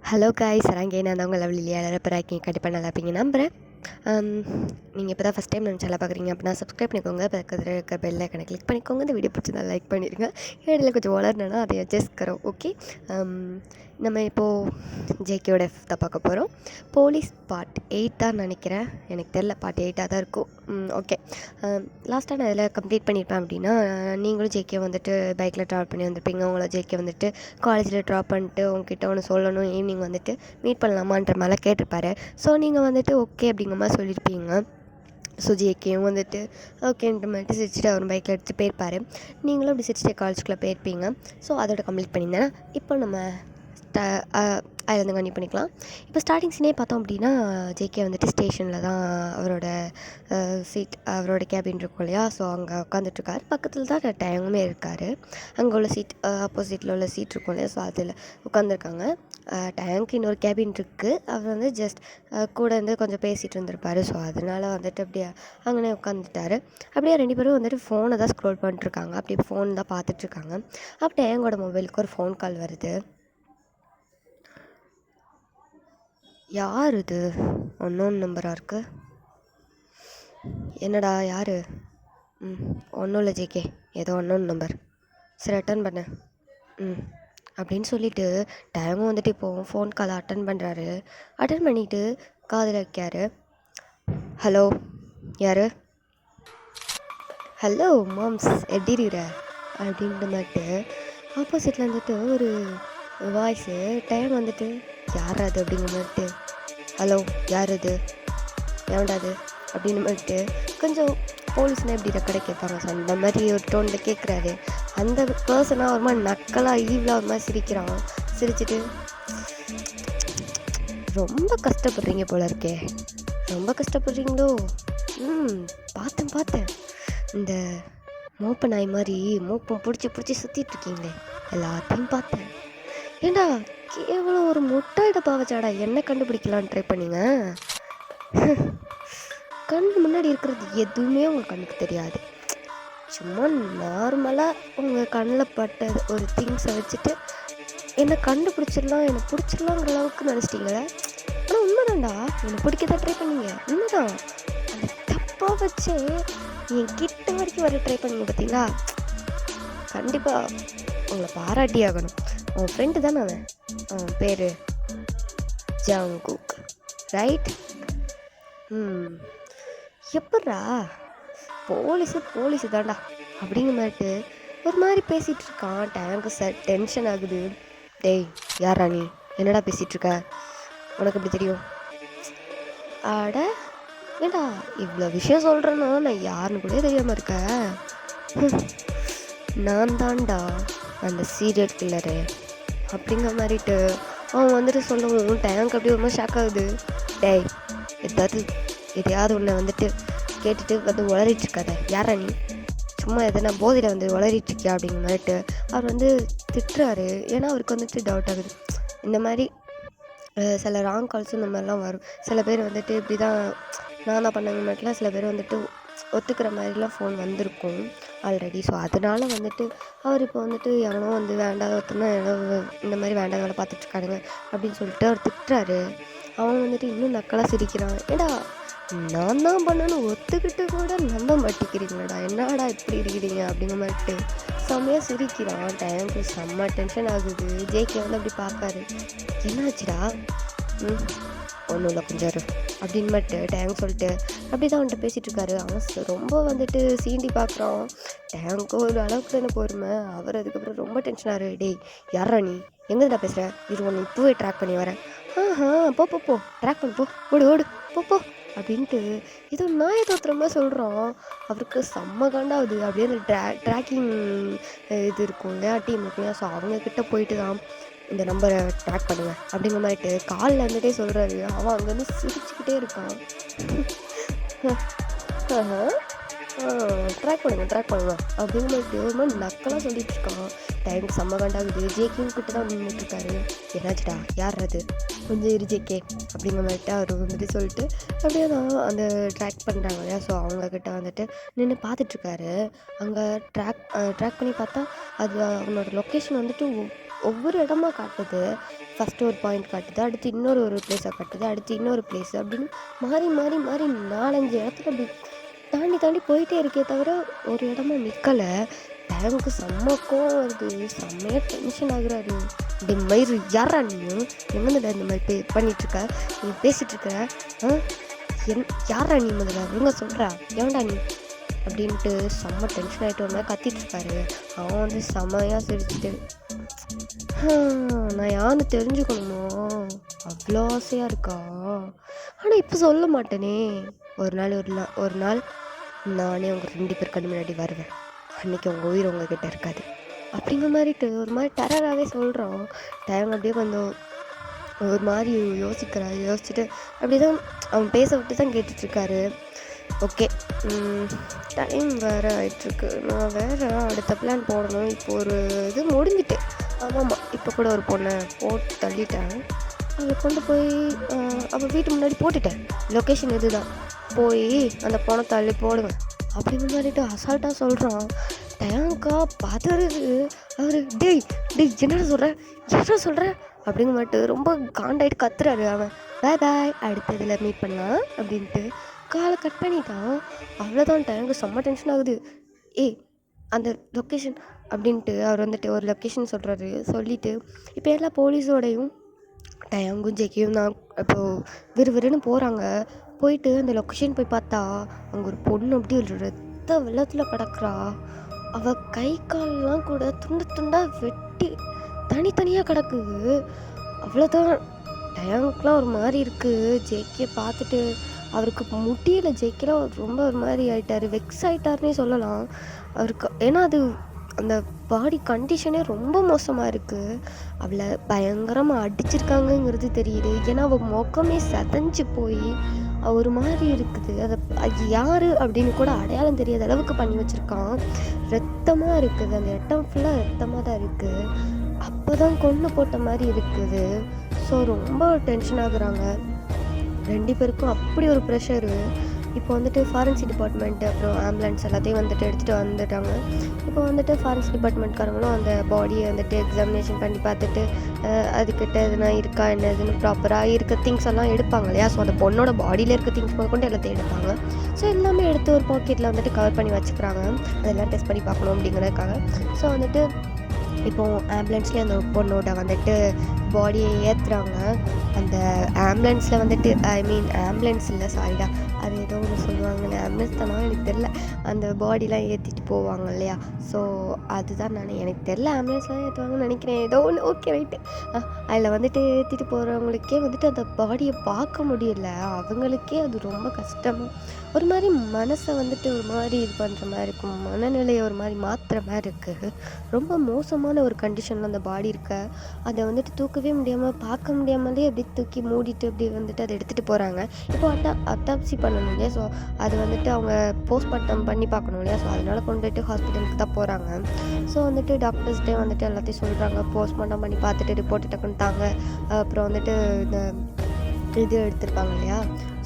Hello guys, சரங்கே நான் தான் உங்கள் லவ்லியா எல்லாரும் இருக்கீங்க. கண்டிப்பாக நல்லா இருப்பீங்க நம்புகிறேன். நீங்கள் இப்போ தான் ஃபஸ்ட் டைம் நம்ம சேனல் பார்க்குறீங்க அப்படின்னா சப்ஸ்கிரைப் பண்ணிக்கோங்க. பக்கத்தில் இருக்க பெல் ஐக்கனை கிளிக் பண்ணிக்கோங்க. இந்த வீடியோ பிடிச்சிருந்தா லைக் பண்ணிடுங்க. இடையில கொஞ்சம் வளரணுன்னா அதை அட்ஜஸ்ட் கரோம். ஓகே, நம்ம இப்போது ஜேகேயோட தான் பார்க்க போகிறோம். போலீஸ் பார்ட் 8 தான் நினைக்கிறேன், எனக்கு தெரில, பார்ட் 8 தான் இருக்கும். ஓகே, லாஸ்ட்டாக நான் இதில் கம்ப்ளீட் பண்ணியிருப்பேன் அப்படின்னா, நீங்களும் ஜேகே வந்துட்டு பைக்கில் ட்ராவல் பண்ணி வந்திருப்பீங்க. உங்களை ஜேகே வந்துட்டு காலேஜில் ட்ராப் பண்ணிட்டு உங்ககிட்ட ஒன்று சொல்லணும், ஈவினிங் வந்துட்டு மீட் பண்ணலாமான்ற மாதிரிலாம் கேட்டிருப்பாரு. ஸோ நீங்கள் வந்துட்டு ஓகே அப்படிங்கிற மாதிரி சொல்லியிருப்பீங்க. ஸோ ஜேகேயும் வந்துட்டு ஓகேன்ற மாதிரி சிரிச்சுட்டு அவர் பைக்கில் எடுத்துகிட்டு போயிருப்பார். நீங்களும் அப்படி சிரிச்சுட்டு காலேஜுக்குள்ளே போயிருப்பீங்க. ஸோ அதோட கம்ப்ளீட் பண்ணியிருந்தேன். இப்போ நம்ம அதிலேருந்து கண்டினியூ பண்ணிக்கலாம். இப்போ ஸ்டார்டிங் சீனே பார்த்தோம் அப்படின்னா, ஜேகே வந்துட்டு ஸ்டேஷனில் தான் அவரோட சீட், அவரோட கேபின் இருக்கும் இல்லையா, ஸோ அங்கே உட்காந்துட்ருக்காரு. பக்கத்தில் தான் டேங்குமே இருக்கார். அங்கே உள்ள சீட், ஆப்போசிட்டில் உள்ள சீட் இருக்கும் இல்லையா, ஸோ அதில் உட்காந்துருக்காங்க. டேங்க்கு இன்னொரு கேபின் இருக்குது. அவர் வந்து ஜஸ்ட் கூட இருந்து கொஞ்சம் பேசிகிட்டு இருந்திருப்பார். ஸோ அதனால் வந்துட்டு அப்படியே அங்கனே உட்காந்துட்டாரு. அப்படியே 2 பேரும் வந்துட்டு ஃபோனை தான் ஸ்க்ரோல் பண்ணிட்டுருக்காங்க. அப்படியே ஃபோன் தான் பார்த்துட்ருக்காங்க. அப்போ டேங்கோட மொபைலுக்கு ஒரு ஃபோன் கால் வருது. யார் இது? அன்னோன் நம்பராக இருக்குது. என்னடா யார்? ஒன்றும் இல்லை ஜேகே, ஏதோ அன்னோன் நம்பர். சரி, அட்டன் பண்ண. அப்படின்னு சொல்லிவிட்டு டேங்கும் வந்துட்டு இப்போது ஃபோன் காலை அட்டன் பண்ணுறாரு. அட்டன் பண்ணிவிட்டு காதில் வைக்காரு. ஹலோ, யார்? ஹலோ மாம்ஸ், எப்படி இருக்கிற அப்படின்ட்டு மாட்டு ஆப்போசிட்டில் வந்துட்டு ஒரு வாய்ஸு. டைம் வந்துட்டு யார் அது அப்படிங்கிற மாதிரிட்டு, ஹலோ யார் அது, ஏண்டாது அப்படின்னு மாதிரிட்டு கொஞ்சம் போலீஸ்னால் எப்படி ரெக்கடை கேட்பாங்க, ஸோ அந்த மாதிரி ஒரு டோனில் கேட்குறாரு. அந்த பர்சனாக ஒரு மாதிரி நக்கலாக ஈவிலாக ஒரு மாதிரி சிரிக்கிறான். சிரிச்சுட்டு, ரொம்ப கஷ்டப்படுறீங்க போல இருக்கே, ரொம்ப கஷ்டப்படுறீங்களோ? பார்த்தேன், இந்த மோப்ப நாய் மாதிரி மோப்பம் பிடிச்சி சுற்றிட்டுருக்கீங்களே, எல்லாத்தையும் பார்த்தேன். ஏண்டா கேவலம் ஒரு முட்டை டப்பா வச்சாடா என்ன கண்டுபிடிக்கலான்னு ட்ரை பண்ணிங்க? கண் முன்னாடி இருக்கிறது எதுவுமே உங்கள் கண்ணுக்கு தெரியாது. சும்மா நார்மலாக உங்கள் கண்ணில் பட்ட ஒரு திங்ஸை வச்சுட்டு என்னை கண்டுபிடிச்சிடலாம், என்னை பிடிச்சிடலாங்கிற அளவுக்கு நினச்சிட்டிங்களே. ஆனால் உண்மைதான்டா, என்னை பிடிக்கதான் ட்ரை பண்ணீங்க, உண்மைதான். அந்த தப்பாக வச்சு என் கிட்ட வரைக்கும் வர ட்ரை பண்ணீங்க பார்த்தீங்களா? கண்டிப்பாக உங்களை பாராட்டி ஆகணும். அவன் ஃப்ரெண்டு தானே அவன், அவன் பேர் ஜங்குக், ரைட்? எப்பட்றா போலீஸு தான்டா அப்படிங்கிற மாதிரிட்டு ஒரு மாதிரி பேசிகிட்டு இருக்கான். டேங்கு சார் டென்ஷன் ஆகுது. டேய் யாரா நீ, என்னடா பேசிகிட்ருக்க, உனக்கு எப்படி தெரியும்? ஆட ஏண்டா இவ்வளோ விஷயம் சொல்கிறேன்னா நான் யாருன்னு கூட தெரியாமல் இருக்கேன். நான் தான்டா அந்த சீரியல் கில்லரு அப்படிங்கிற மாதிரிட்டு அவன் வந்துட்டு சொல்லவும் டேங்க் அப்படியே ஒரு மாதிரி ஷாக் ஆகுது. டேய் எதையாவது ஒன்று வந்துட்டு கேட்டுட்டு வந்து உளறிட்டுருக்காத, யாரா நீ, சும்மா எதனா போதையில் வந்து உளறிட்டுருக்கியா அப்படிங்கிற மாதிரிட்டு அவர் வந்து திட்டுறாரு. ஏன்னா அவருக்கு வந்துட்டு டவுட் ஆகுது. இந்த மாதிரி சில ராங் கால்ஸும் இந்த மாதிரிலாம் வரும். சில பேர் வந்துட்டு இப்படி தான் நான் தான் பண்ணாங்க மாதிரிலாம் சில பேர் வந்துட்டு ஒத்துக்கிற மாதிரிலாம் ஃபோன் வந்திருக்கும் ஆல்ரெடி. ஸோ அதனால் வந்துட்டு அவர் இப்போ வந்துட்டு எவனோ வந்து வேண்டாத ஒருத்தனா ஏதோ இந்த மாதிரி வேண்டாத வேலை பார்த்துட்ருக்கானுங்க அப்படின்னு சொல்லிட்டு அவர் திட்டுறாரு. அவன் வந்துட்டு இன்னும் நக்கலாக சிரிக்கிறான். ஏடா நான் தான் பண்ணணும்னு ஒத்துக்கிட்டு கூட நம்ப மாட்டேங்கிறீங்கடா, என்னடா இப்படி இருக்கிறீங்க அப்படிங்கிற மாதிரிட்டு செம்மையாக சிரிக்கிறான். டைமுக்கு செம்ம டென்ஷன் ஆகுது. ஜேகே வந்து அப்படி பார்க்காரு. என்னாச்சுடா? ஒன்றும் இல்லை கொஞ்சம் அப்படின்னு மட்டும் டேங்க் சொல்லிட்டு அப்படி தான் அவன்கிட்ட பேசிகிட்டு இருக்காரு. அவன் ரொம்ப வந்துட்டு சீண்டி பார்க்குறான். டேங்க்கு ஒரு அளவுக்கு தானே பொறுமை. அவர் அதுக்கப்புறம் ரொம்ப டென்ஷனாரு. டேய் யாரா நீ, எங்கேருந்தா பேசுகிற, இது ஒன்று இப்போவே ட்ராக் பண்ணி வரேன். போ ட்ராக் பண்ணு, ஓடு போ அப்படின்ட்டு ஏதோ நாயை தோத்துறமா சொல்கிறான். அவருக்கு செம்ம காண்டாகுது. அப்படியே அந்த ட்ராக்கிங் இது இருக்கும் இல்லையா, டீம் இருக்கும் இல்லையா, ஸோ அவங்கக்கிட்ட போயிட்டு தான் இந்த நம்பரை ட்ராக் பண்ணுவேன் அப்படிங்கிற மாதிரிட்டு காலில் இருந்துகிட்டே சொல்கிறாரு. அவன் அங்கேருந்து சிரிச்சுக்கிட்டே இருக்கான். ட்ராக் பண்ணுவேன் அப்படிங்கிற மாதிரி ஒரு மாதிரி நக்கலாக சொல்லிட்டு இருக்கான். டைமுக்கு செம்ம காண்டாகுது. ஜேகேயும் கிட்ட தான் நின்றுட்டுருக்காரு. என்னாச்சுடா, யார் அது, கொஞ்சம் இரு ஜேகே அப்படிங்கிற மாதிரிட்டு அவர் வந்துட்டு சொல்லிட்டு அப்படியே தான் அந்த ட்ராக் பண்ணுறாங்க இல்லையா, ஸோ அவங்கக்கிட்ட வந்துட்டு நின்று பார்த்துட்ருக்காரு. அங்கே ட்ராக் பண்ணி பார்த்தா அது அவனோட லொக்கேஷன் வந்துட்டு ஒவ்வொரு இடமா காட்டுது. ஃபஸ்ட்டு ஒரு பாயிண்ட் காட்டுது, அடுத்து இன்னொரு ஒரு பிளேஸை காட்டுது, அடுத்து இன்னொரு பிளேஸு அப்படின்னு மாறி மாறி மாறி 4-5 இடத்துல அப்படி தாண்டி தாண்டி போயிட்டே இருக்கே தவிர ஒரு இடமா நிற்கலை. டேங்குக்கு செம்ம கோவம் வருது, செம்மையாக டென்ஷன் ஆகுறாரு. இப்படி மயிறு யாரா நீயும், எங்கேருந்துடா இந்த மாதிரி பண்ணிகிட்ருக்க, நீ பேசிகிட்ருக்க, யாரா நீ முதல்ல ஒழுங்கா சொல்கிறா, ஏன்டா நீ அப்படின்ட்டு செம்ம டென்ஷன் ஆகிட்டு ஒரு மாதிரி கத்திட்ருக்காரு. அவன் வந்து செம்மையாக சிரிச்சுட்டு, நான் யாருன்னு தெரிஞ்சுக்கணுமா, அவ்வளோ ஆசையாக இருக்கா, ஆனால் இப்போ சொல்ல மாட்டேனே, ஒரு நாள் நானே உங்கள் 2 பேர் கண்ணு முன்னாடி வருவேன், அன்றைக்கி உங்கள் உயிர் உங்ககிட்ட இருக்காது அப்படிங்கிற மாதிரிட்டு ஒரு மாதிரி டெரராகவே சொல்கிறான். டைம் அப்படியே கொஞ்சம் ஒரு மாதிரி யோசிச்சுட்டு அப்படி தான் அவன் பேச விட்டு தான் கேட்டுட்ருக்காரு. ஓகே, டைம் வேறு ஆகிட்டுருக்கு, நான் வேறு அடுத்த பிளான் போடணும். இப்போ ஒரு இது முடிஞ்சிட்டு, ஆமாம் இப்போ கூட ஒரு பொண்ணை போட்டு தள்ளிட்டேன், அதை கொண்டு போய் அவள் வீட்டு முன்னாடி போட்டுட்டேன், லொக்கேஷன் இது தான், போய் அந்த பொண்ணை தள்ளி போடுவேன் அப்படிங்கிற மாதிரிட்டு அசால்ட்டாக சொல்கிறான். டேங்கா பதறுது. அவர் டேய் என்னடா சொல்கிறேன் அப்படிங்க மாட்டு ரொம்ப காண்டாயிட்டு கத்துறாரு. அவன் பாய் அடுத்ததில் மீட் பண்ணலாம் அப்படின்ட்டு காலை கட் பண்ணிட்டான். அவ்வளோதான், டேங்கு செம்ம டென்ஷன் ஆகுது. அந்த லொக்கேஷன் அப்படின்ட்டு அவர் வந்துட்டு ஒரு லொக்கேஷன் சொல்கிறாரு. சொல்லிவிட்டு இப்போ எல்லா போலீஸோடையும் டேங்கும் ஜேக்கியும் தான் இப்போது விறுவிறுன்னு போகிறாங்க. போயிட்டு அந்த லொக்கேஷன் போய் பார்த்தா அங்கே ஒரு பொண்ணு அப்படி ஒரு ரத்த வெள்ளத்தில் கிடக்குறா. அவள் கை கால்லாம் கூட துண்டு துண்டாக வெட்டி தனித்தனியாக கிடக்குது. அவ்வளோதான், டேங்க்லாம் ஒரு மாதிரி இருக்குது. ஜேக்கியை பார்த்துட்டு அவருக்கு முடியல. ஜேக்கிலாம் ரொம்ப ஒரு மாதிரி ஆகிட்டார், வெக்ஸ் ஆகிட்டாருன்னே சொல்லலாம் அவருக்கு. ஏன்னா அது அந்த பாடி கண்டிஷனே ரொம்ப மோசமாக இருக்குது. அவளை பயங்கரமாக அடிச்சிருக்காங்கங்கிறது தெரியுது. ஏன்னா அவள் முகமே செதஞ்சு போய் ஒரு மாதிரி இருக்குது. அது யார் அப்படின்னு கூட அடையாளம் தெரியாத அளவுக்கு பண்ணி வச்சுருக்கான். ரத்தமாக இருக்குது, அந்த இடம் ஃபுல்லாக ரத்தமாக தான் இருக்குது. அப்போ தான் கொண்டு போட்ட மாதிரி இருக்குது. ஸோ ரொம்ப டென்ஷன் ஆகுறாங்க 2 பேருக்கும். அப்படி ஒரு ப்ரெஷரு. இப்போ வந்துட்டு ஃபாரன்சிக் டிபார்ட்மெண்ட்டு அப்புறம் ஆம்புலன்ஸ் எல்லாத்தையும் வந்துட்டு எடுத்துகிட்டு வந்துட்டாங்க. இப்போ வந்துட்டு ஃபாரன்சிக் டிபார்ட்மெண்ட்காரங்களும் அந்த பாடியை வந்துட்டு எக்ஸாமினேஷன் பண்ணி பார்த்துட்டு அதுக்கிட்ட எதுனா இருக்கா என்ன எதுன்னு ப்ராப்பராக இருக்க திங்ஸ் எல்லாம் எடுப்பாங்க இல்லையா. ஸோ அந்த பொண்ணோட பாடியில் இருக்க திங்ஸ் கொண்டு எல்லாத்தையும் எடுப்பாங்க. ஸோ எல்லாமே எடுத்து ஒரு பாக்கெட்டில் வந்துட்டு கவர் பண்ணி வச்சுக்கிறாங்க, அதெல்லாம் டெஸ்ட் பண்ணி பார்க்கணும் அப்படிங்கிறதுக்காக. ஸோ வந்துட்டு இப்போது ஆம்புலன்ஸ்லேயே அந்த பொண்ணோட வந்துட்டு பாடியை ஏற்றுறாங்க. அந்த ஆம்புலன்ஸில் வந்துட்டு ஆம்புலன்ஸ் இல்லை சாரிடா, அது ஏதோ ஒன்று சொல்லுவாங்கல்ல, ஆம்புலன்ஸ் தானே எனக்கு தெரில, அந்த பாடிலாம் ஏற்றிட்டு போவாங்க இல்லையா. ஸோ அதுதான் எனக்கு தெரில, ஆம்புலன்ஸ்லாம் ஏற்றுவாங்கன்னு நினைக்கிறேன், ஏதோ ஒன்று. Okay right. அதில் வந்துட்டு ஏற்றிட்டு போகிறவங்களுக்கே வந்துட்டு அந்த பாடியை பார்க்க முடியல. அவங்களுக்கே அது ரொம்ப கஷ்டமாக ஒரு மாதிரி மனசை வந்துட்டு ஒரு மாதிரி இது பண்ணுற மாதிரி இருக்கும், மனநிலையை ஒரு மாதிரி மாற்றுற மாதிரி இருக்குது. ரொம்ப மோசமான ஒரு கண்டிஷனில் அந்த பாடி இருக்க, அதை வந்துட்டு தூக்கவே முடியாமல் பார்க்க முடியாமலே அப்படி தூக்கி மூடிட்டு அப்படி வந்துட்டு அதை எடுத்துகிட்டு போகிறாங்க. இப்போ அட்டாப்சி பண்ணணும் இல்லையா. ஸோ அது வந்துட்டு அவங்க போஸ்ட்மார்ட்டம் பண்ணி பார்க்கணும் இல்லையா. ஸோ அதனால் கொண்டுட்டு ஹாஸ்பிட்டலுக்கு தான் போகிறாங்க. ஸோ வந்துட்டு டாக்டர்ஸ்டே வந்துட்டு எல்லாத்தையும் சொல்கிறாங்க, போஸ்ட்மார்ட்டம் பண்ணி பார்த்துட்டு ரிப்போர்ட்டு டக்குன்னு தாங்க. அப்புறம் வந்துட்டு இந்த இது எடுத்திருப்பாங்க இல்லையா.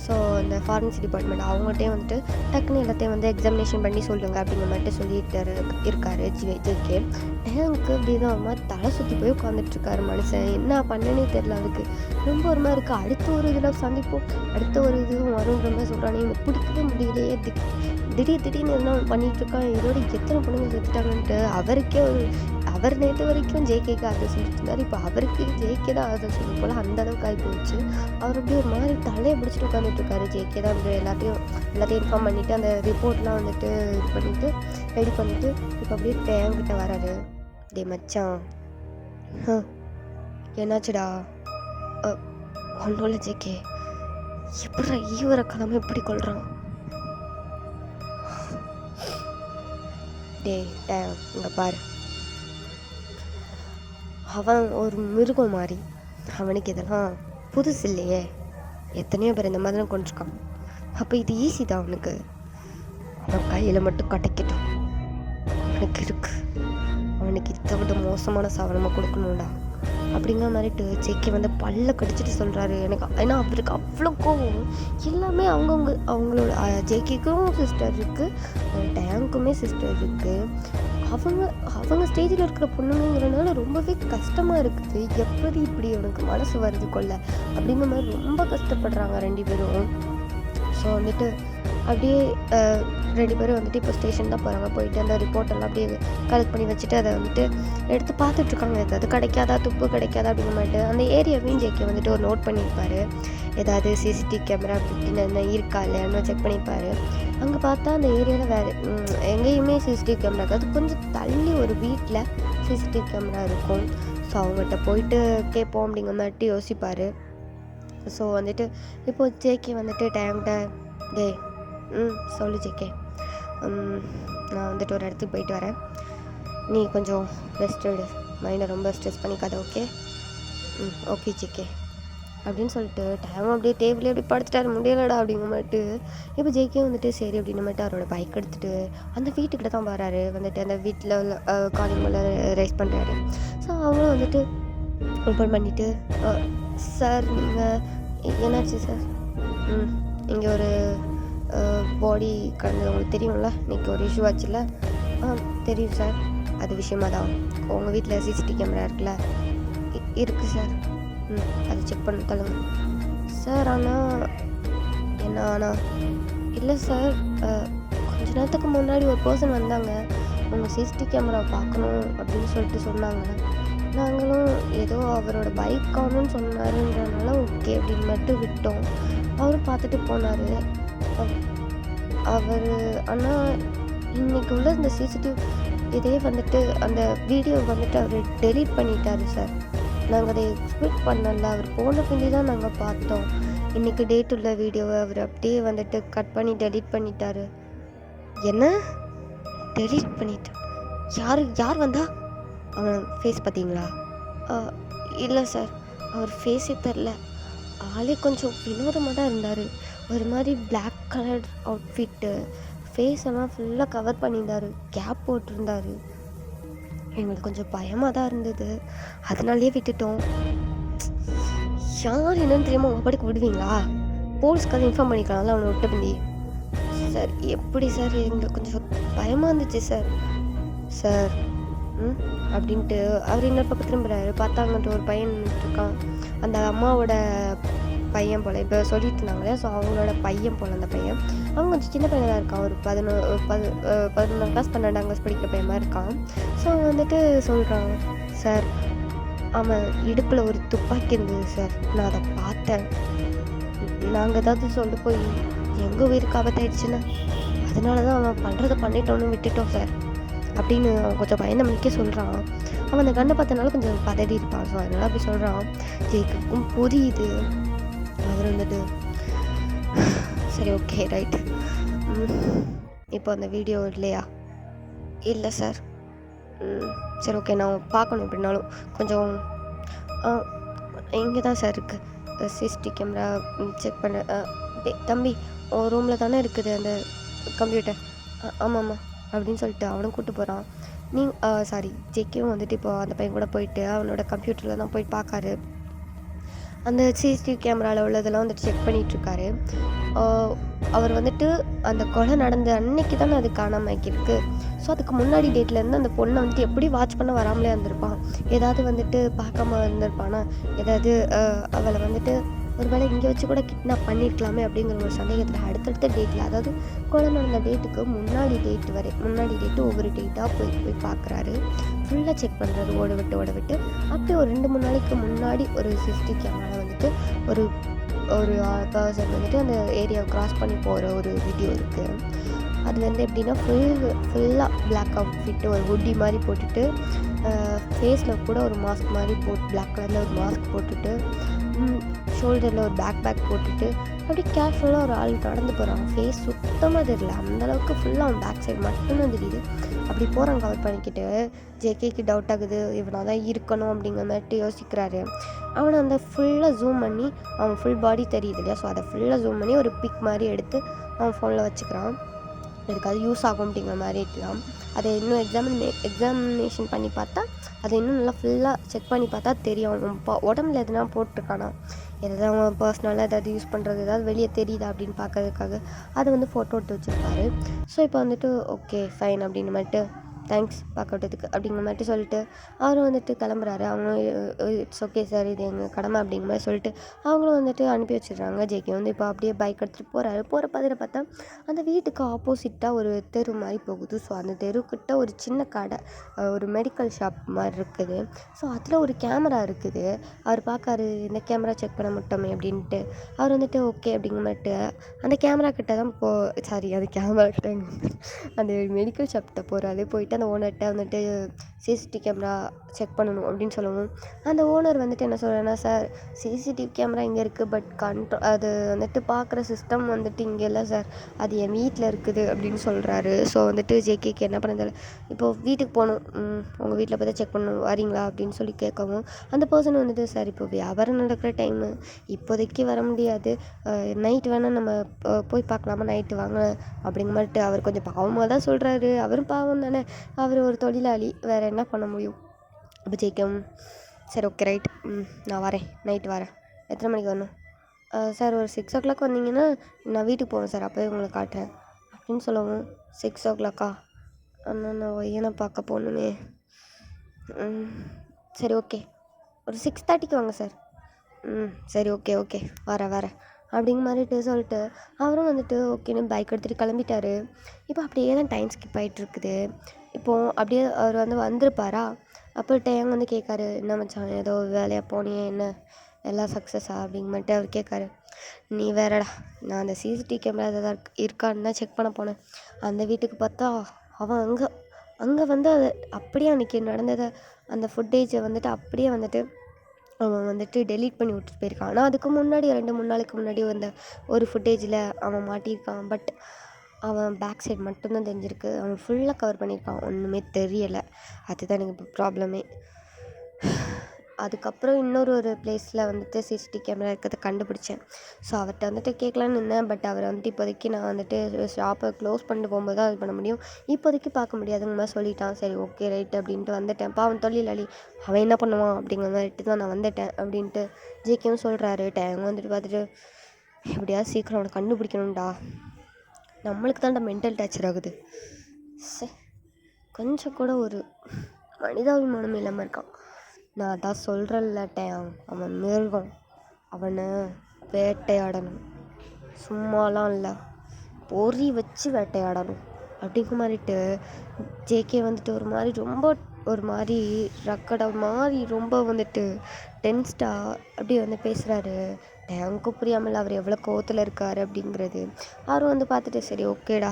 ஸோ இந்த ஃபாரன்சிக் டிபார்ட்மெண்ட் அவங்கள்ட்டே வந்துட்டு டக்குன்னு எல்லாத்தையும் வந்து எக்ஸாமினேஷன் பண்ணி சொல்லுங்கள் அப்படிங்கிற மாதிரி சொல்லிட்டு இருக்காரு ஜேகே. டேங்க்கு அப்படி தான் ஒரு மாதிரி தலை சுற்றி போய் உட்காந்துட்ருக்காரு மனுஷன். என்ன பண்ணனே தெரில அவருக்கு. ரொம்ப ஒரு மாதிரி இருக்குது. அடுத்த ஒரு இதில் சந்திப்போம், அடுத்த ஒரு இதுவும் வரும்ன்ற மாதிரி சொல்கிறானே, எனக்கு பிடிக்கவே முடியலையே. திடீர்னு என்ன பண்ணிகிட்ருக்கான், இதோட எத்தனை பொண்ணுங்க செத்துட்டாங்கன்ட்டு அவர் நேற்று வரைக்கும் ஜேகேக்கு அதை சொல்லிட்டு இருந்தார். இப்போ அவருக்கு ஜேகே தான் அதை சொல்லும் போல் அந்த அளவுக்கு ஆகி போச்சு. அவர் அப்படியே ஒரு மாதிரி தலையை பிடிச்சிட்டு உட்காந்துட்ருக்காரு. ஜேகே தான் வந்து எல்லாத்தையும் இன்ஃபார்ம் பண்ணிவிட்டு அந்த ரிப்போர்ட்லாம் வந்துட்டு இது பண்ணிவிட்டு ரெடி பண்ணிவிட்டு இப்போ அப்படியே டேங்கிட்ட வராரு. டே மச்சான், என்னாச்சுடா? ஒன்றும் இல்லை ஜேகே, எப்படா ஈவர கிழமை எப்படி கொள்கிறான்? டே இங்கே பாரு, அவன் ஒரு மிருகம் மாதிரி, அவனுக்கு இதெல்லாம் புதுசு இல்லையே, எத்தனையோ பேர் இந்த மாதிரிலாம் கொண்டிருக்கான். அப்போ இது ஈஸி தான் அவனுக்கு. அவன் கையில் மட்டும் கிடைக்கட்டும், அவனுக்கு இருக்கு. அவனுக்கு இதை விட மோசமான சாவனமாக கொடுக்கணும்டா அப்படிங்கிற மாதிரிட்டு ஜேகே வந்து பல்ல கடிச்சிட்டு சொல்கிறாரு. ஏன்னா அவருக்கு அவ்வளோ கோவம். எல்லாமே அவங்களோட ஜேகேக்கும் சிஸ்டர் இருக்குது, டேங்குக்குமே சிஸ்டர் இருக்குது. அவங்க அவங்க ஸ்டேஜில் இருக்கிற பொண்ணுங்கிறனால ரொம்பவே கஷ்டமாக இருக்குது. எப்படி இப்படி உனக்கு மனசு வருது கொள்ள அப்படிங்கிற மாதிரி ரொம்ப கஷ்டப்படுறாங்க 2 பேரும். ஸோ வந்துட்டு அப்படியே 2 பேரும் வந்துட்டு இப்போ ஸ்டேஷன் தான் போகிறாங்க. போயிட்டு அந்த ரிப்போர்ட்டெல்லாம் அப்படியே கலெக்ட் பண்ணி வச்சுட்டு அதை வந்துட்டு எடுத்து பார்த்துட்ருக்காங்க. ஏதாவது கிடைக்காதா, துப்பு கிடைக்காதா அப்படிங்கிற மாதிரி அந்த ஏரியாவையும் ஜேகே வந்துட்டு ஒரு நோட் பண்ணியிருப்பார். ஏதாவது சிசிடிவி கேமரா அப்படின்னு என்ன இருக்கா இல்லையான்னு செக் பண்ணியிருப்பார். அங்கே பார்த்தா அந்த ஏரியாவில் வேறு எங்கேயுமே சிசிடிவி கேமரா இருக்காது. கொஞ்சம் தள்ளி ஒரு வீட்டில் சிசிடிவி கேமரா இருக்கும். ஸோ அவங்ககிட்ட போயிட்டு கேட்போம் அப்படிங்கிற மாதிரி யோசிப்பார். ஸோ வந்துட்டு இப்போது ஜேகே வந்துட்டு டைம்கிட்ட டேய் சொல்லு ஜேகே, நான் வந்துட்டு ஒரு இடத்துக்கு போயிட்டு வரேன், நீ கொஞ்சம் ரெஸ்ட் எடு, மைண்டை ரொம்ப ஸ்ட்ரெஸ் பண்ணிக்காத, ஓகே? ஓகே ஜேகே அப்படின்னு சொல்லிட்டு டைம் அப்படியே டேபிளே அப்படி படுத்துட்டாரு. முடியலடா அப்படிங்கிற மாட்டு இப்போ ஜேகே வந்துட்டு சரி அப்படின்னு மட்டும் அவரோட பைக் எடுத்துகிட்டு அந்த வீட்டுக்கிட்ட தான் வராரு. வந்துட்டு அந்த வீட்டில் உள்ள காலிங் மேலே ரைஸ் பண்ணுறாரு. ஸோ அவங்களும் வந்துட்டு ஓப்பன் பண்ணிவிட்டு சார் நீங்கள் என்னாச்சு சார்? இங்கே ஒரு பாடி கடந்தது உங்களுக்கு தெரியும்ல, இன்றைக்கி ஒரு இஷ்யூ ஆச்சுல்ல? தெரியும் சார். அது விஷயமா தான் உங்கள் வீட்டில் சிசிடிவி கேமரா இருக்குல்ல? இருக்குது சார். அதை செக் பண்ண தள்ளுங்க சார். ஆனால் என்ன ஆனால் இல்லை சார், கொஞ்ச நேரத்துக்கு முன்னாடி ஒரு பர்சன் வந்தாங்க, உங்கள் சிசிடிவி கேமரா பார்க்கணும் அப்படின்னு சொல்லிட்டு சொன்னாங்க. நாங்களும் ஏதோ அவரோட பைக் காணும்னு சொன்னாருன்றனால ஓகே அப்படின்னு மட்டும் விட்டோம். அவரும் பார்த்துட்டு போனார். அவர் ஆனால் இன்றைக்கி உள்ள இந்த சிசிடிவி இதே வந்துட்டு அந்த வீடியோ வந்துட்டு அவர் டெலீட் பண்ணிட்டாரு சார். நாங்கள் அதை எக்ஸ்பெக்ட் பண்ணல. அவர் போன பின்னி தான் நாங்கள் பார்த்தோம். இன்றைக்கி டேட் உள்ள வீடியோவை அவர் அப்படியே வந்துட்டு கட் பண்ணி டெலீட் பண்ணிட்டாரு. என்ன டெலீட் பண்ணிட்டான்? யார் வந்தா? அவன் ஃபேஸ் பார்த்தீங்களா? இல்லை சார், அவர் ஃபேஸே தெரில. ஆளே கொஞ்சம் வினோதமாக தான் இருந்தார். ஒரு மாதிரி பிளாக் கலர் அவுட்ஃபிட்டு, ஃபேஸ் எல்லாம் ஃபுல்லாக கவர் பண்ணியிருந்தார், கேப் போட்டிருந்தார். எங்களுக்கு கொஞ்சம் பயமாக தான் இருந்தது, அதனாலேயே விட்டுட்டோம். யார் என்னன்னு தெரியாமல் உங்கள் பாட்டுக்கு விடுவீங்களா? போலீஸ்க்காக இன்ஃபார்ம் பண்ணிக்கலாம்ல அவனை விட்டு பண்ணி. சார் எப்படி சார், எங்களுக்கு கொஞ்சம் பயமாக இருந்துச்சு சார். சார் அப்படின்ட்டு அவர் இன்னொரு பக்கம் திரும்புகிறாரு. பார்த்தாங்கன்ற ஒரு பையன் இருக்கான், அந்த அம்மாவோட பையன் போல், இப்போ சொல்லிட்டு இருந்தாங்களே, ஸோ அவங்களோட பையன் போல் அந்த பையன். அவன் கொஞ்சம் சின்ன பையனாக இருக்கான், ஒரு 11ஆம் கிளாஸ் 12ஆம் கிளாஸ் படிக்கிற பையன் மாதிரி இருக்கான். ஸோ வந்துட்டு சொல்கிறான், சார் அவன் இடுப்பில் ஒரு துப்பாக்கி இருந்தது சார், நான் அதை பார்த்தேன். நாங்கள் ஏதாவது சொல்ல போய் எங்கள் உயிருக்கு ஆபத்தாயிடுச்சுன்னா அதனால தான் அவன் பண்ணுறதை பண்ணிட்டோன்னு விட்டுட்டோம் சார் அப்படின்னு அவன் கொஞ்சம் பயந்த மணிக்கே சொல்கிறான். அவன் அந்த கண்ணை பார்த்தனால கொஞ்சம் பதறி இருப்பான். ஸோ அதனால் அப்படி சொல்கிறான். ஜெய்க்கும் புரியுது. அவர் வந்துட்டு சரி ஓகே ரைட், இப்போ அந்த வீடியோ இல்லையா? இல்லை சார். சரி ஓகே, நான் பார்க்கணும் எப்படின்னாலும். கொஞ்சம் இங்கே தான் சார் இருக்குது சிசிடிவி கேமரா, செக் பண்ண. தம்பி உன் ரூமில் தானே இருக்குது அந்த கம்ப்யூட்டர்? ஆமாம்மா அப்படின்னு சொல்லிட்டு அவனும் கூப்பிட்டு போகிறான். சாரி ஜேகேவும் வந்துட்டு இப்போ அந்த பையன் கூட போயிட்டு அவனோட கம்ப்யூட்டரில் தான் போய் பார்க்காரு. அந்த சிசிடிவி கேமராவில் உள்ளதெல்லாம் வந்துட்டு செக் பண்ணிகிட்ருக்காரு. அவர் வந்துட்டு அந்த கொலை நடந்த அன்னைக்கு தானே அது காணாமல் ஆக்கியிருக்கு. ஸோ அதுக்கு முன்னாடி டேட்லேருந்து அந்த பொண்ணை வந்துட்டு எப்படி வாட்ச் பண்ண வராமலே இருந்திருப்பான். ஏதாவது வந்துட்டு பார்க்காம இருந்திருப்பானா, ஏதாவது அவளை வந்துட்டு ஒரு வேளை இங்கே வச்சு கூட கிட்னாப் பண்ணியிருக்கலாமே அப்படிங்கிற ஒரு சந்தேகத்தில் அடுத்தடுத்த டேட்டில், அதாவது கொலை நடந்த டேட்டுக்கு முன்னாடி டேட்டு ஒவ்வொரு டேட்டாக போய் பார்க்குறாரு. ஃபுல்லாக செக் பண்ணுறாரு, ஓட விட்டு. அப்படியே ஒரு 2-3 நாளைக்கு முன்னாடி ஒரு சிசிடிவி கேமராவில் வந்துட்டு ஒரு பர்சன் வந்துட்டு அந்த ஏரியாவை கிராஸ் பண்ணி போகிற ஒரு வீடியோ இருக்குது. அது வந்து எப்படின்னா ஃபுல்லாக பிளாக் அவுட்ஃபிட்டு, ஒரு ஹுட்டி மாதிரி போட்டுட்டு, ஃபேஸில் கூட ஒரு மாஸ்க் மாதிரி பிளாக் கலரில் ஒரு மாஸ்க் போட்டுட்டு, ஷோல்டரில் ஒரு பேக் போட்டுட்டு அப்படியே கேஷுவலாக ஒரு ஆள் நடந்து போகிறான். ஃபேஸ் சுத்தமாக தெரியல, அந்தளவுக்கு ஃபுல்லாக அவன் பேக் சைடு மட்டும்தான் தெரியுது. அப்படி போகிறான் கவர் பண்ணிக்கிட்டு. ஜேகேக்கு டவுட் ஆகுது, இவனாக தான் இருக்கணும் அப்படிங்கிற மாதிரி யோசிக்கிறாரு. அவனை அந்த ஃபுல்லாக ஜூம் பண்ணி, அவன் ஃபுல் பாடி தெரியுது இல்லையா, ஸோ அதை ஃபுல்லாக ஜூம் பண்ணி ஒரு பிக் மாதிரி எடுத்து அவன் ஃபோனில் வச்சுக்கிறான். எனக்கு அது யூஸ் ஆகும் அப்படிங்கிற மாதிரி இருக்கலாம். அதை இன்னும் எக்ஸாமினேஷன் பண்ணி பார்த்தா அதை இன்னும் நல்லா ஃபுல்லாக செக் பண்ணி பார்த்தா தெரியும் அவன் உடம்புல எதுனா போட்டிருக்கானா, எதாவது அவன் பர்சனலாக ஏதாவது யூஸ் பண்ணுறது ஏதாவது வெளியே தெரியுதா அப்படின்னு பார்க்கறதுக்காக அதை வந்து ஃபோட்டோ எடுத்து வச்சுருப்பாரு. ஸோ இப்போ வந்துட்டு ஓகே ஃபைன் அப்படின்னு மட்டும் தேங்க்ஸ் பார்க்கட்டதுக்கு அப்படிங்கிற மாதிரி சொல்லிட்டு அவரும் வந்துட்டு கிளம்புறாரு. அவங்களும் இட்ஸ் ஓகே சார், இது எங்கள் கடமை அப்படிங்கிற மாதிரி சொல்லிட்டு அவங்களும் வந்துட்டு அனுப்பி வச்சிடுறாங்க. ஜேகே வந்து இப்போ அப்படியே பைக் எடுத்துகிட்டு போகிறாரு. போகிற பதில் பார்த்தா அந்த வீட்டுக்கு ஆப்போசிட்டாக ஒரு தெரு மாதிரி போகுது. ஸோ அந்த தெருக்கிட்ட ஒரு சின்ன கடை, ஒரு மெடிக்கல் ஷாப் மாதிரி இருக்குது. ஸோ அதில் ஒரு கேமரா இருக்குது. அவர் பார்க்காரு, இந்த கேமரா செக் பண்ண மாட்டோமே அப்படின்ட்டு. அவர் வந்துட்டு ஓகே அப்படிங்கிற மாட்டு அந்த கேமரா கிட்ட தான் அந்த கேமரா கிட்ட அந்த மெடிக்கல் ஷாப்கிட்ட போகிறாரு. போயிட்டு அந்த ஓனர்கிட்ட வந்துட்டு சிசிடிவி கேமரா செக் பண்ணணும் அப்படின்னு சொல்லவும் அந்த ஓனர் வந்துட்டு என்ன சொல்கிறேன்னா, சார் சிசிடிவி கேமரா இங்கே இருக்குது, பட் அது வந்துட்டு பார்க்குற சிஸ்டம் வந்துட்டு இங்கே இல்லை சார், அது என் வீட்டில் இருக்குது அப்படின்னு சொல்கிறாரு. ஸோ வந்துட்டு ஜேகேக்கு என்ன பண்ணுறது, இப்போது வீட்டுக்கு போகணும், உங்கள் வீட்டில் போய் தான் செக் பண்ணணும், வரீங்களா அப்படின்னு சொல்லி கேட்கவும் அந்த பர்சன் வந்துட்டு, சார் இப்போ வியாபாரம் நடக்கிற டைமு, இப்போதைக்கு வர முடியாது, நைட்டு வேணால் நம்ம போய் பார்க்கலாமா, நைட்டு வாங்க அப்படிங்கிற மாதிரிட்டு அவர் கொஞ்சம் பாவமாக தான் சொல்கிறாரு. அவரும் பாவம் தானே, அவர் ஒரு தொழிலாளி, வேறு என்ன பண்ண முடியும். அப்போ ஜெயிக்கும், சரி ஓகே ரைட், நான் வரேன், நைட்டு வரேன், எத்தனை மணிக்கு வரணும், சார் ஒரு 6 o'clock வந்தீங்கன்னா நான் வீட்டுக்கு போவேன் சார், அப்போவே உங்களை காட்டுறேன் அப்படின்னு சொல்லவும் 6 o'clock அண்ணா நான் பையனை பார்க்க போகணுமே, சரி ஓகே ஒரு 6:30 வாங்க சார், சரி ஓகே ஓகே வரேன் அப்படிங்கிற மாதிரிட்டு சொல்லிட்டு அவரும் வந்துட்டு ஓகேன்னு பைக் எடுத்துகிட்டு கிளம்பிட்டாரு. இப்போ அப்படியே தான் டைம் ஸ்கிப் ஆகிட்டுருக்குது. இப்போது அப்படியே அவர் வந்திருப்பாரா, அப்போ டேங் வந்து கேட்காரு, என்ன மச்சான் ஏதோ வேலையாக போனியே என்ன எல்லாம் சக்ஸஸா அப்படிங்கிற மாதிரிட்டு அவர் கேட்காரு. நீ வேறடா, நான் அந்த சிசிடிவி கேமரா எதாவது இருக்கான்னு தான் செக் பண்ண போனேன். அந்த வீட்டுக்கு பார்த்தா அவன் அங்கே வந்து அது அப்படியே அன்றைக்கி நடந்ததை அந்த ஃபுட்டேஜை வந்துட்டு அப்படியே வந்துட்டு அவன் வந்துட்டு டெலீட் பண்ணி விட்டுட்டு போயிருக்கான். ஆனால் அதுக்கு முன்னாடி 2-3 நாளைக்கு முன்னாடி வந்த ஒரு ஃபுட்டேஜில் அவன் மாட்டியிருக்கான். பட் அவன் பேக் சைடு மட்டும்தான் தெரிஞ்சிருக்கு, அவன் ஃபுல்லாக கவர் பண்ணியிருக்கான், ஒன்றுமே தெரியலை. அதுதான் எனக்கு இப்போ ப்ராப்ளமே. அதுக்கப்புறம் இன்னொரு பிளேஸில் வந்துட்டு சிசிடிவி கேமரா இருக்கிறத கண்டுபிடிச்சேன். ஸோ அவர்கிட்ட வந்துட்டு கேட்கலான்னு இருந்தேன். பட் அவர் வந்துட்டு இப்போதைக்கு நான் வந்துட்டு ஷாப்பை க்ளோஸ் பண்ணிட்டு போகும்போது தான் அது பண்ண முடியும், இப்போதைக்கு பார்க்க முடியாதுங்க மாதிரி சொல்லிட்டான். சரி ஓகே ரைட்டு அப்படின்ட்டு வந்துட்டேன். அவன் தொழிலாளி, அவன் என்ன பண்ணுவான் அப்படிங்கிற மாதிரிட்டு தான் நான் வந்துட்டேன் அப்படின்ட்டு ஜேகேவும் சொல்கிறாரு. டேங் வந்துட்டு பார்த்துட்டு, எப்படியாவது சீக்கிரம் அவனை கண்டுபிடிக்கணும்டா, நம்மளுக்கு தான்டா மென்டல் டார்ச்சர் ஆகுது, கொஞ்சம் கூட ஒரு மனிதாபிமானம் இல்லாமல் இருக்கான். நான் அதான் சொல்கிறேன்ல டேங், அவன் மிருகம், அவனை வேட்டையாடணும், சும்மாலாம் இல்லை, பொறி வச்சு வேட்டையாடணும் அப்படிங்கிற மாதிரிட்டு ஜேகே வந்துட்டு ஒரு மாதிரி ரக்கடை மாதிரி ரொம்ப வந்துட்டு டென்ஸ்டாக அப்படியே பேசுகிறாரு. டேங்க்கும் புரியாமல் அவர் எவ்வளோ கோவத்தில் இருக்கார் அப்படிங்கிறது. அவரும் பார்த்துட்டு சரி ஓகேடா,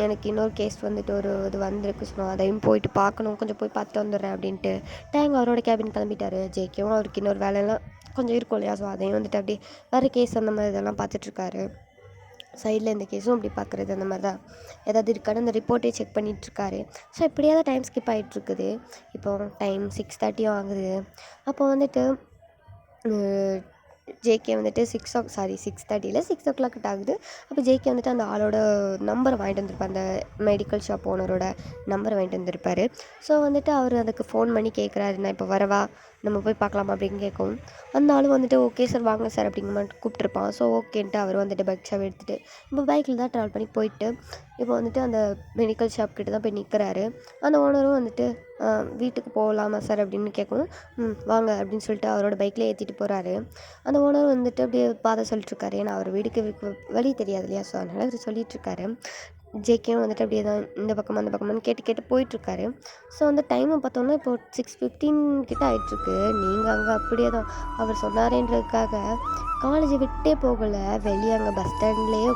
எனக்கு இன்னொரு கேஸ் வந்துட்டு இது வந்திருக்கு, ஸோ அதையும் போயிட்டு பார்க்கணும், கொஞ்சம் போய் பார்த்துட்டு வந்துடுறேன் அப்படின்ட்டு டேங் அவரோட கேபின் கிளம்பிட்டாரு. ஜேகேவும் அவருக்கு இன்னொரு வேலையெல்லாம் கொஞ்சம் இருக்கும் இல்லையா, ஸோ அதையும் அப்படியே வேறு கேஸ் அந்த மாதிரி இதெல்லாம் பார்த்துட்ருக்காரு. சைடில் இந்த கேஸும் அப்படி பார்க்குறது, அந்த மாதிரி தான் ஏதாவது இருக்கான்னு அந்த ரிப்போர்ட்டே செக் பண்ணிகிட்ருக்காரு. ஸோ இப்படியே தான் டைம் ஸ்கிப் ஆகிட்டுருக்குது. இப்போ டைம் 6:30 ஆகுது. அப்போ ஜேகே 6:30 இல்லை 6 o'clock ஆகுது. அப்போ ஜேகே அந்த ஆளோட நம்பரை வாங்கிட்டு வந்திருப்பார், அந்த மெடிக்கல் ஷாப் ஓனரோட நம்பரை வாங்கிட்டு வந்திருப்பார். ஸோ அவர் அதுக்கு ஃபோன் பண்ணி கேட்குறாரு, நான் இப்போ வரவா, நம்ம போய் பார்க்கலாமா அப்படின்னு கேட்கவும் அந்த ஆளும் ஓகே சார் வாங்க சார் அப்படிங்கிற மாதிரி கூப்பிட்ருப்பான். ஸோ ஓகேன்ட்டு அவர் பைக் ஷாப் எடுத்துகிட்டு இப்போ பைக்கில் தான் ட்ராவல் பண்ணி போயிட்டு இப்போ அந்த மெடிக்கல் ஷாப் கிட்ட தான் போய் நிற்கிறாரு. அந்த ஓனரும் வீட்டுக்கு போகலாமா சார் அப்படின்னு கேட்கவும் வாங்க அப்படின்னு சொல்லிட்டு அவரோட பைக்கில் ஏற்றிட்டு போகிறாரு. அந்த ஓனர் அப்படியே பாதை சொல்லிட்டுருக்காரு, ஏன்னா அவர் வீட்டுக்கு வழி தெரியாது இல்லையா, ஸோ அதனால் அவர் சொல்லிகிட்ருக்காரு. ஜேகேவும் அப்படியே தான் இந்த பக்கம் அந்த பக்கம்னு கேட்டு போயிட்டுருக்காரு. ஸோ டைமை பார்த்தோன்னா இப்போ 6:15 கிட்ட ஆகிட்டுருக்கு. நீங்கள் அங்கே அப்படியே தான் அவர் சொன்னாரேன்றதுக்காக காலேஜை விட்டே போகலை, வெளியே அங்கே பஸ் ஸ்டாண்ட்லேயே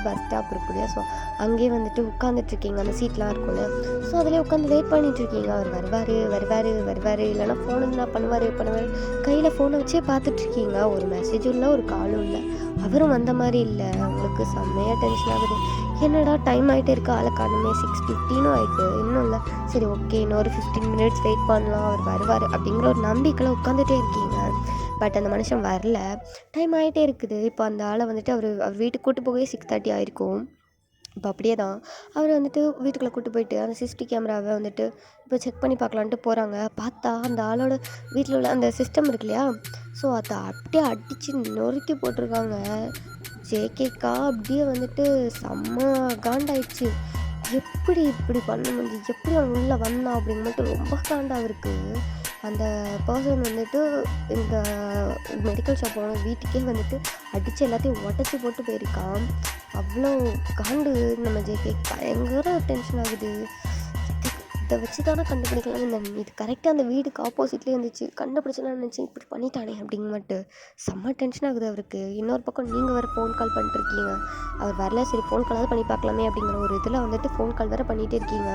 பஸ் ஸ்டாப் இருக்கு இல்லையா, ஸோ அங்கேயே உட்காந்துட்ருக்கீங்க, அந்த சீட்லாம் இருக்கும்ல, ஸோ அதிலே உட்காந்து வெயிட் பண்ணிகிட்ருக்கீங்க. அவர் வருவார் இல்லைனா ஃபோன் இருந்தால் பண்ணுவார், கையில் ஃபோனை வச்சே பார்த்துட்ருக்கீங்க, ஒரு மெசேஜும் இல்லை, ஒரு காலும் இல்லை, அவரும் வந்த மாதிரி இல்லை. உங்களுக்கு செம்மையாக டென்ஷன் ஆகுது, என்னடா டைம் ஆகிட்டே இருக்கு, ஆளை காணுமே, 6:15 ஆகிட்டு இன்னும் இல்லை, சரி ஓகே இன்னொரு 15 minutes வெயிட் பண்ணலாம், அவர் வருவார் அப்படிங்கிற ஒரு நம்பிக்கையில் உட்காந்துட்டே இருக்கீங்க. பட் அந்த மனுஷன் வரல, டைம் ஆகிட்டே இருக்குது. இப்போ அந்த ஆளை அவர் வீட்டுக்கு கூட்டு போகவே 6:30 ஆகிருக்கும். இப்போ அப்படியே தான் அவர் வீட்டுக்குள்ளே கூட்டு போயிட்டு அந்த சிசிடிவி கேமராவை இப்போ செக் பண்ணி பார்க்கலான்ட்டு போகிறாங்க. பார்த்தா அந்த ஆளோட வீட்டில் உள்ள அந்த சிஸ்டம் இருக்கு இல்லையா, ஸோ அதை அப்படியே அடித்து நொறுக்கி போட்டிருக்காங்க. ஜேகேக்கா அப்படியே செம்ம காண்டாயிடுச்சு. எப்படி இப்படி பண்ண முடிஞ்சு, எப்படி அவன் உள்ளே வந்தான் அப்படின்னு மட்டும் ரொம்ப காண்டா இருக்குது. அந்த பர்சன் வந்துட்டு இந்த மெடிக்கல் ஷாப் போன வீட்டுக்கே வந்துட்டு அடித்து எல்லாத்தையும் உடச்சி போட்டு போயிருக்கான். அவ்வளோ காண்டு நம்ம ஜேகேக்கு பயங்கர டென்ஷன் ஆகுது. இதை வச்சு தானே கண்டுபிடிக்கலாம். இது கரெக்டாக அந்த வீடுக்கு ஆப்போசிட்லேயே இருந்துச்சு. கண்டுபிடிச்சலாம்னு நினச்சி இப்படி பண்ணிட்டானே அப்படின்னு மட்டும் செம்ம டென்ஷன் ஆகுது அவருக்கு. இன்னொரு பக்கம் நீங்கள் வேறு ஃபோன் கால் பண்ணிட்டுருக்கீங்க. அவர் வரல, சரி ஃபோன் காலாவது பண்ணி பார்க்கலாமே அப்படிங்கிற ஒரு இதில் வந்துட்டு ஃபோன் கால் வேறு பண்ணிகிட்டே இருக்கீங்க.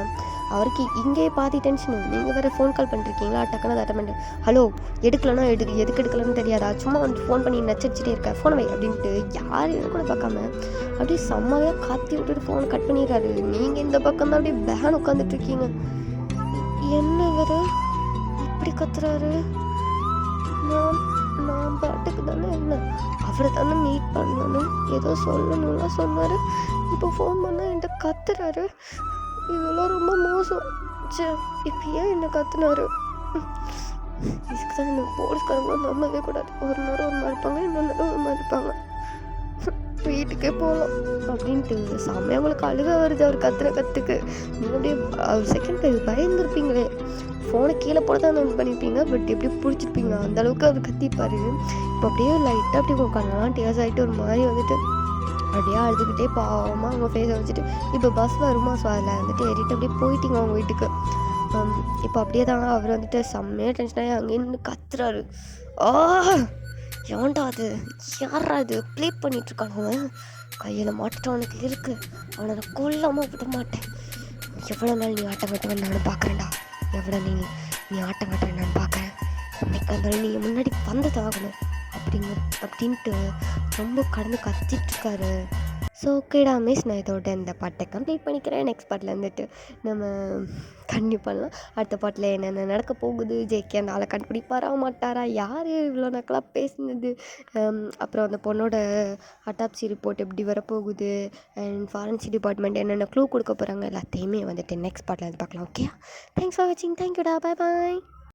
அவருக்கு இங்கேயே பாதி டென்ஷனு. நீங்கள் வேறு ஃபோன் கால் பண்ணிட்டுருக்கீங்களா, டக்குன்னு அதை அட்டன் பண்ணிட்டு ஹலோ எடுக்கலன்னா எதுக்கு எடுக்கலன்னு தெரியாதா, சும்மா வந்துட்டு ஃபோன் பண்ணி நச்சரிச்சிட்டே இருக்க, ஃபோனை வை அப்படின்ட்டு யாரையும் கூட பார்க்காம அப்படியே செம்மையாக காத்தி விட்டுட்டு ஃபோனை கட் பண்ணிடுறாரு. நீங்கள் இந்த பக்கம் தான் அப்படியே பேன் உட்காந்துட்ருக்கீங்க. என்ன இவர் இப்படி கத்துறாரு? நான் பாட்டுக்கு தானே என்ன, அவரை தானே மீட் பண்ணணும், ஏதோ சொல்லணும்னா சொன்னார். இப்போ ஃபோன் பண்ணால் என்கிட்ட கத்துறாரு. இதெல்லாம் ரொம்ப மோசம். இப்போ ஏன் என்ன கத்துனாரு? இதுக்கு தான் எனக்கு போலீஸ்காரங்களும் நம்பவே கூடாது. ஒரு நேரம் ஒரு மாதிரி இருப்பாங்க, இன்னொரு நேரம் ஒரு மாதிரி இருப்பாங்க. வீட்டுக்கே போகலாம் அப்படின்ட்டு செம்மையாக உங்களுக்கு அழுக வருது அவர் கத்துக்கு. நீங்கள் அப்படியே செகண்ட் பயந்துருப்பீங்களே. ஃபோனை கீழே போட தான் நோட் பண்ணியிருப்பீங்க, பட் எப்படி பிடிச்சிருப்பீங்க அந்தளவுக்கு அவர் கத்திப்பார். இப்போ அப்படியே லைட்டாக அப்படி உட்காந்துலாம் டேஸ் ஆகிட்டு ஒரு மாதிரி வந்துட்டு அப்படியே அழுதுகிட்டே பாவமாக அவங்க ஃபேஸை வச்சுட்டு இப்போ பஸ் வருமா, ஸோ அதில் வந்துட்டு ஏறிட்டு அப்படியே போயிட்டீங்க அவங்க வீட்டுக்கு. இப்போ அப்படியே தான் அவர் வந்துட்டு செம்மையாக டென்ஷனாகி அங்கேயே நின்று கத்துறாரு. ஏன்டா அது, யாரா அது ப்ளே பண்ணிகிட்ருக்கான் அவன், கையில் மாட்டுறவனுக்கு இருக்குது, அவனை நான் கொல்லாமல் விட மாட்டேன். எவ்வளோ நாள் நீ ஆட்டம் கட்டுவேன் நான் பார்க்குறேன்டா, எவ்வளோ நீ ஆட்டம் கட்டுவேன் நான் பார்க்குறேன், இன்னைக்கு அந்த நீ முன்னாடி வந்ததாகணும் அப்படின்ட்டு ரொம்ப கடந்து கத்திட்ருக்காரு. ஸோ ஓகேடா மிஸ், நான் இதோட இந்த பாட்டை கம்ப்ளீட் பண்ணிக்கிறேன். நெக்ஸ்ட் பாட்டில் வந்துட்டு நம்ம கண்டினியூ பண்ணலாம். அடுத்த பாட்டில் என்னென்ன நடக்க போகுது, ஜேகே அந்த ஆளை கண்டுபிடிப்பாரா மாட்டாரா, யார் இவ்வளோ நக்கலாக பேசினது, அப்புறம் அந்த பொண்ணோட அட்டாப்சி ரிப்போர்ட் எப்படி வரப்போகுது, அண்ட் ஃபாரன்சிக் டிபார்ட்மெண்ட் என்னென்ன க்ளூ கொடுக்க போகிறாங்க, எல்லாத்தையுமே வந்துட்டு நெக்ஸ்ட் பாட்டில் வந்து பார்க்கலாம். ஓகே, தேங்க்ஸ் ஃபார் வாட்சிங், தேங்க்யூடா, பை பாய்.